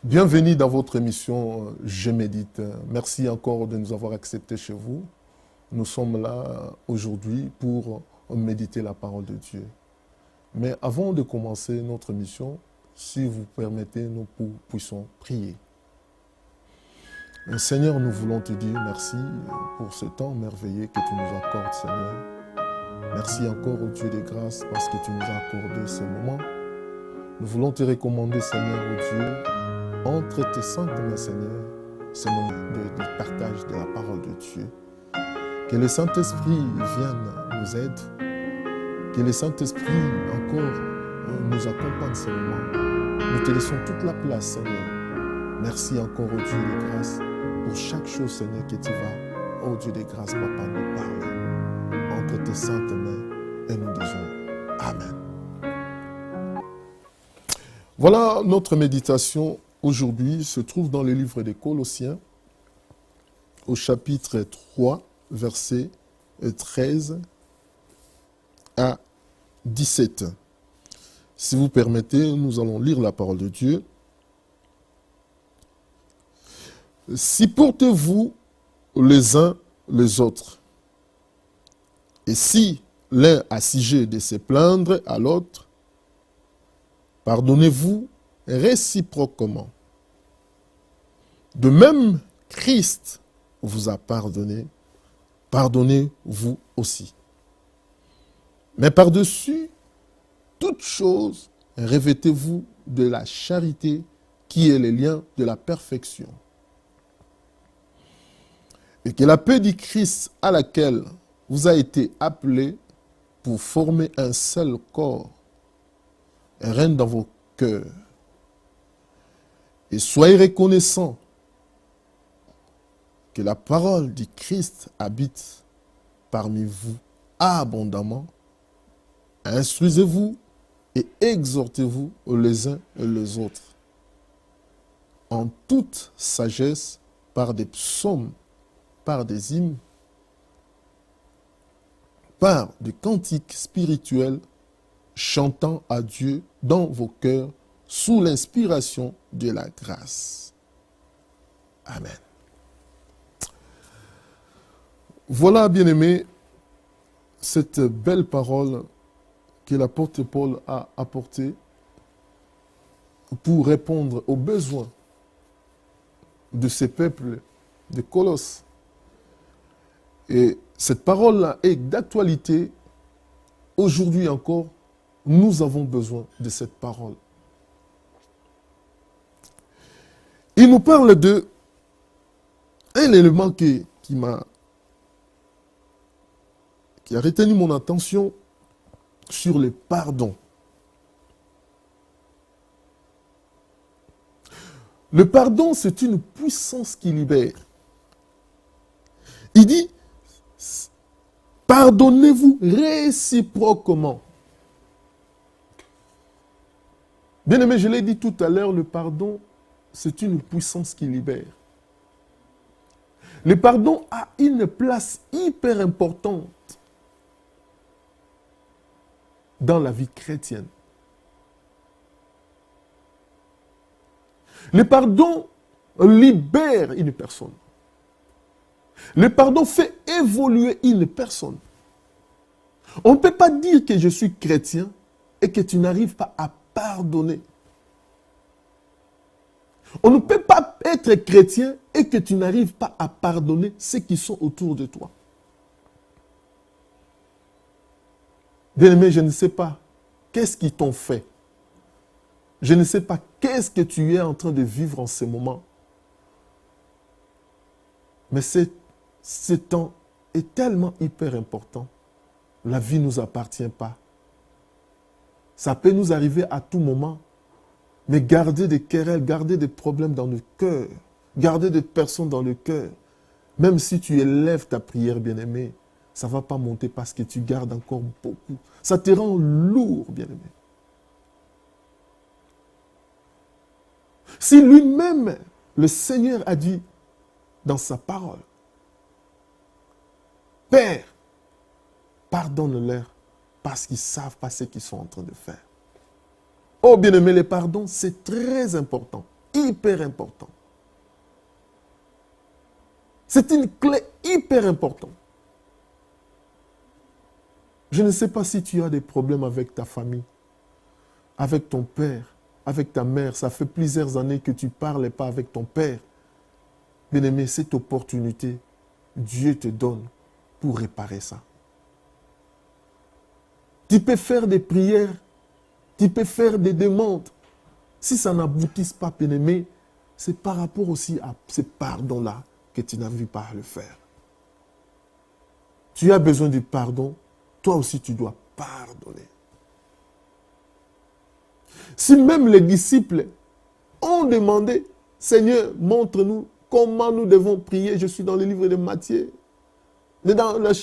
Bienvenue dans votre émission Je médite. Merci encore de nous avoir acceptés chez vous. Nous sommes là aujourd'hui pour méditer la parole de Dieu. Mais avant de commencer notre mission, si vous permettez, nous puissions prier. Seigneur, nous voulons te dire merci pour ce temps merveilleux que tu nous accordes, Seigneur. Merci encore au Dieu de grâce parce que tu nous as accordé ce moment. Nous voulons te recommander, Seigneur, au Dieu, entre tes saintes mains, Seigneur, ce moment de partage de la parole de Dieu. Que le Saint-Esprit vienne nous aider. Que le Saint-Esprit encore nous accompagne ce moment. Nous te laissons toute la place, Seigneur. Merci encore au Dieu de grâce pour chaque chose, Seigneur, que tu vas, au Dieu de grâce, Papa, nous parler entre tes saintes mains et nous disons Amen. Voilà notre méditation aujourd'hui se trouve dans le livre des Colossiens, au chapitre 3, versets 13 à 17. Si vous permettez, nous allons lire la parole de Dieu. Supportez-vous les uns les autres. Et si l'un a sujet de se plaindre à l'autre, pardonnez-vous réciproquement. De même, Christ vous a pardonné, pardonnez-vous aussi. Mais par-dessus toute chose, revêtez-vous de la charité qui est le lien de la perfection. Et que la paix du Christ à laquelle vous avez été appelés pour former un seul corps règne dans vos cœurs. Et soyez reconnaissants que la parole du Christ habite parmi vous abondamment. Instruisez-vous et exhortez-vous les uns et les autres en toute sagesse par des psaumes, par des hymnes, par des cantiques spirituels, chantant à Dieu dans vos cœurs sous l'inspiration de la grâce. Amen. Voilà, bien-aimés, cette belle parole que l'apôtre Paul a apportée pour répondre aux besoins de ces peuples de Colosse. Et cette parole-là est d'actualité. Aujourd'hui encore, nous avons besoin de cette parole. Il nous parle de un élément qui a retenu mon attention sur le pardon. Le pardon, c'est une puissance qui libère. Il dit, pardonnez-vous réciproquement. Bien aimé, je l'ai dit tout à l'heure, le pardon, c'est une puissance qui libère. Le pardon a une place hyper importante dans la vie chrétienne. Le pardon libère une personne. Le pardon fait évoluer une personne. On ne peut pas dire que je suis chrétien et que tu n'arrives pas à pardonner. On ne peut pas être chrétien et que tu n'arrives pas à pardonner ceux qui sont autour de toi. Bien-aimé, je ne sais pas qu'est-ce qu'ils t'ont fait. Je ne sais pas qu'est-ce que tu es en train de vivre en ce moment. Mais ce temps est tellement hyper important. La vie ne nous appartient pas. Ça peut nous arriver à tout moment. Mais garder des querelles, garder des problèmes dans le cœur, garder des personnes dans le cœur, même si tu élèves ta prière, bien-aimé, ça ne va pas monter parce que tu gardes encore beaucoup. Ça te rend lourd, bien-aimé. Si lui-même, le Seigneur a dit dans sa parole, Père, pardonne-leur parce qu'ils ne savent pas ce qu'ils sont en train de faire. Oh bien-aimé, le pardon, c'est très important, hyper important. C'est une clé hyper importante. Je ne sais pas si tu as des problèmes avec ta famille, avec ton père, avec ta mère. Ça fait plusieurs années que tu ne parles pas avec ton père. Bien-aimé, cette opportunité, Dieu te donne pour réparer ça. Tu peux faire des prières, tu peux faire des demandes. Si ça n'aboutit pas, bien-aimé, c'est par rapport aussi à ce pardon-là que tu n'arrives pas à le faire. Tu as besoin du pardon, toi aussi tu dois pardonner. Si même les disciples ont demandé, Seigneur, montre-nous comment nous devons prier. Je suis dans le livre de Matthieu, dans le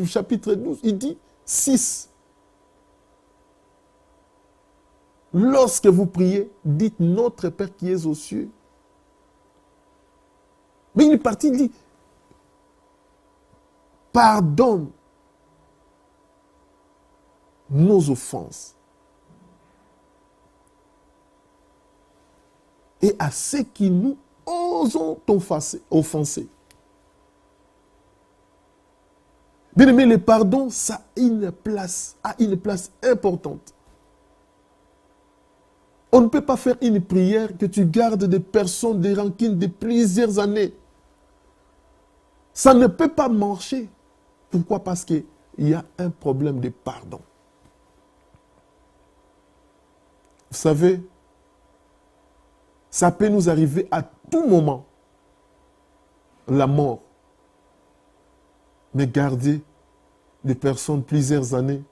chapitre 12, il dit 6. Lorsque vous priez, dites notre Père qui est aux cieux. Mais il est parti, il dit, pardonne nos offenses. Et à ceux qui nous osons offenser. Bien aimé, le pardon, ça a une place importante. On ne peut pas faire une prière que tu gardes des personnes, des rancines de plusieurs années. Ça ne peut pas marcher. Pourquoi? Parce qu'il y a un problème de pardon. Vous savez, ça peut nous arriver à tout moment, la mort. Mais garder des personnes plusieurs années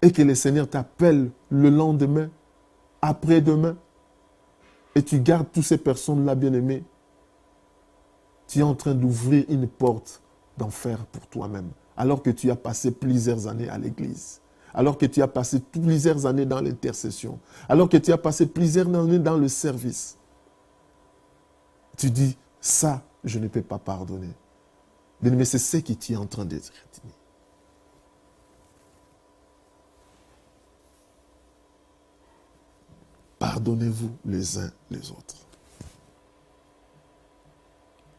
et que le Seigneur t'appelle le lendemain, après-demain, et tu gardes toutes ces personnes-là, bien-aimées, tu es en train d'ouvrir une porte d'enfer pour toi-même, alors que tu as passé plusieurs années à l'église, alors que tu as passé plusieurs années dans l'intercession, alors que tu as passé plusieurs années dans le service. Tu dis, ça, je ne peux pas pardonner. Bien-aimé, c'est ce qui tu es en train de dire. Pardonnez-vous les uns les autres.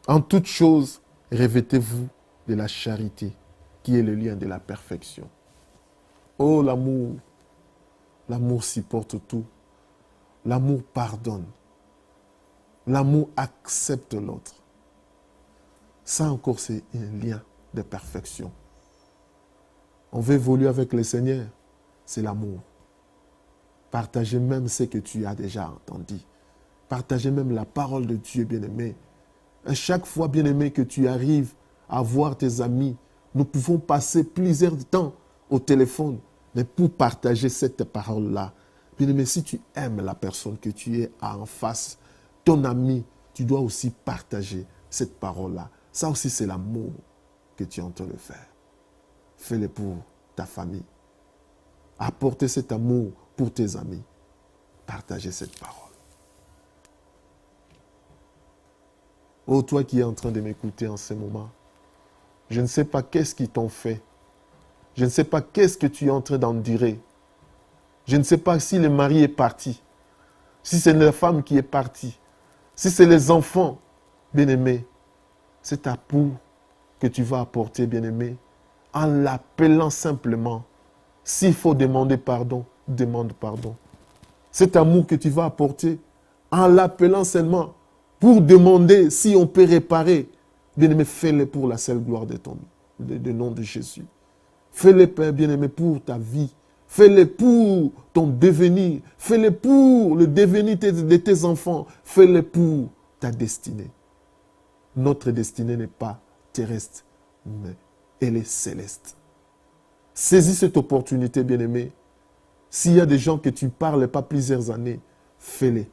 En toute chose, revêtez-vous de la charité, qui est le lien de la perfection. Oh, l'amour! L'amour supporte tout. L'amour pardonne. L'amour accepte l'autre. Ça encore, c'est un lien de perfection. On veut évoluer avec le Seigneur, c'est l'amour. Partagez même ce que tu as déjà entendu. Partagez même la parole de Dieu, bien-aimé. À chaque fois, bien-aimé, que tu arrives à voir tes amis, nous pouvons passer plusieurs temps au téléphone, mais pour partager cette parole-là. Bien-aimé, si tu aimes la personne que tu es en face, ton ami, tu dois aussi partager cette parole-là. Ça aussi, c'est l'amour que tu es en train de faire. Fais-le pour ta famille. Apportez cet amour pour tes amis. Partagez cette parole. Oh, toi qui es en train de m'écouter en ce moment, je ne sais pas qu'est-ce qu'ils t'ont fait. Je ne sais pas qu'est-ce que tu es en train d'endurer. Je ne sais pas si le mari est parti, si c'est la femme qui est partie, si c'est les enfants, bien-aimés. C'est ta peau que tu vas apporter, bien-aimé, en l'appelant simplement. S'il faut demander pardon, demande pardon. Cet amour que tu vas apporter en l'appelant seulement pour demander si on peut réparer. Bien-aimé, fais-le pour la seule gloire du nom de Jésus. Fais-le, Père bien-aimé, pour ta vie. Fais-le pour ton devenir. Fais-le pour le devenir de tes enfants. Fais-le pour ta destinée. Notre destinée n'est pas terrestre, mais elle est céleste. Saisis cette opportunité, bien-aimé. S'il y a des gens que tu ne parles pas plusieurs années, fais-les.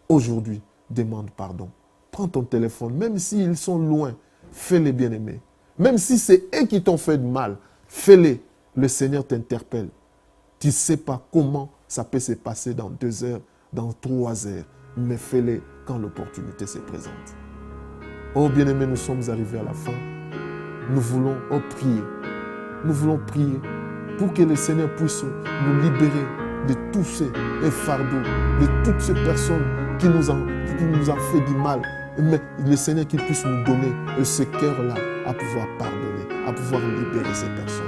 Aujourd'hui, demande pardon. Prends ton téléphone, même s'ils sont loin, fais-les, bien-aimé. Même si c'est eux qui t'ont fait de mal, fais-les. Le Seigneur t'interpelle. Tu ne sais pas comment ça peut se passer dans 2 heures, dans 3 heures, mais fais-les quand l'opportunité se présente. Oh bien-aimé, nous sommes arrivés à la fin. Nous voulons prier. Nous voulons prier pour que le Seigneur puisse nous libérer de tous ces fardeaux, de toutes ces personnes qui nous ont fait du mal. Mais le Seigneur qui puisse nous donner ce cœur-là à pouvoir pardonner, à pouvoir libérer ces personnes.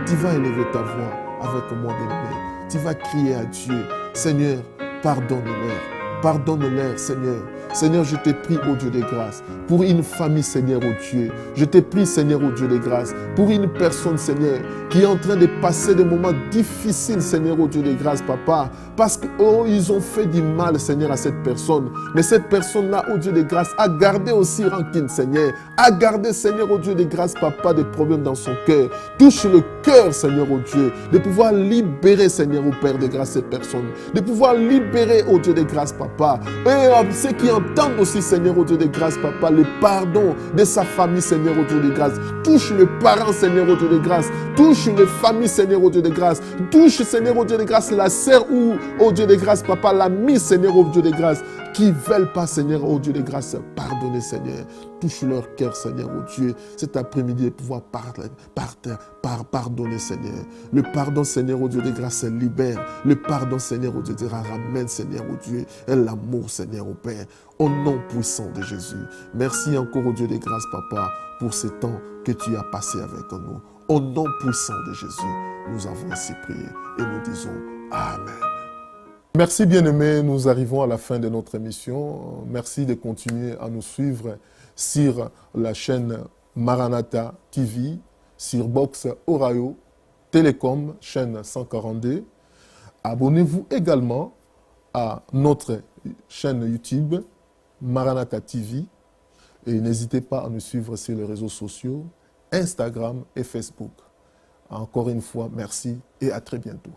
Tu vas élever ta voix avec moi, bien-aimé. Tu vas crier à Dieu, Seigneur, pardonne-leur. Pardonne-leur, Seigneur. Seigneur, je te prie, ô Dieu de grâce, pour une famille, Seigneur, ô Dieu. Je te prie, Seigneur, ô Dieu de grâce, pour une personne, Seigneur, qui est en train de passer des moments difficiles, Seigneur, ô Dieu de grâce, Papa. Parce qu'ils ont fait du mal, Seigneur, à cette personne. Mais cette personne-là, ô Dieu de grâce, a gardé aussi rancune, Seigneur. A gardé, Seigneur, ô Dieu de grâce, Papa, des problèmes dans son cœur. Touche le cœur, Seigneur, ô Dieu, de pouvoir libérer, Seigneur, ô Père de grâce, cette personne. De pouvoir libérer, ô Dieu de grâce, Papa. Et ceux qui entendent aussi, Seigneur, ô Dieu de grâce, Papa, le pardon de sa famille, Seigneur, ô Dieu de grâce. Touche le parent, Seigneur, ô Dieu de grâce. Touche les familles, Seigneur, ô Dieu de grâce. Touche, Seigneur, ô Dieu de grâce, la sœur ou, ô Dieu de grâce, Papa, l'ami, Seigneur, ô Dieu de grâce, qui ne veulent pas, Seigneur, ô Dieu de grâce, pardonner, Seigneur. Touche leur cœur, Seigneur, ô Dieu, cet après-midi, de pouvoir pardonner, Seigneur. Le pardon, Seigneur, ô Dieu de grâce, libère. Le pardon, Seigneur, ô Dieu de grâce, ramène, Seigneur, ô Dieu, et l'amour, Seigneur, au Père, au nom puissant de Jésus. Merci encore, ô Dieu de grâce, Papa, pour ce temps que tu as passé avec nous. Au nom puissant de Jésus, nous avons ainsi prié et nous disons Amen. Merci bien-aimés, nous arrivons à la fin de notre émission. Merci de continuer à nous suivre sur la chaîne Maranatha TV, sur Box Orayo, Télécom, chaîne 142. Abonnez-vous également à notre chaîne YouTube, Maranatha TV, et n'hésitez pas à nous suivre sur les réseaux sociaux, Instagram et Facebook. Encore une fois, merci et à très bientôt.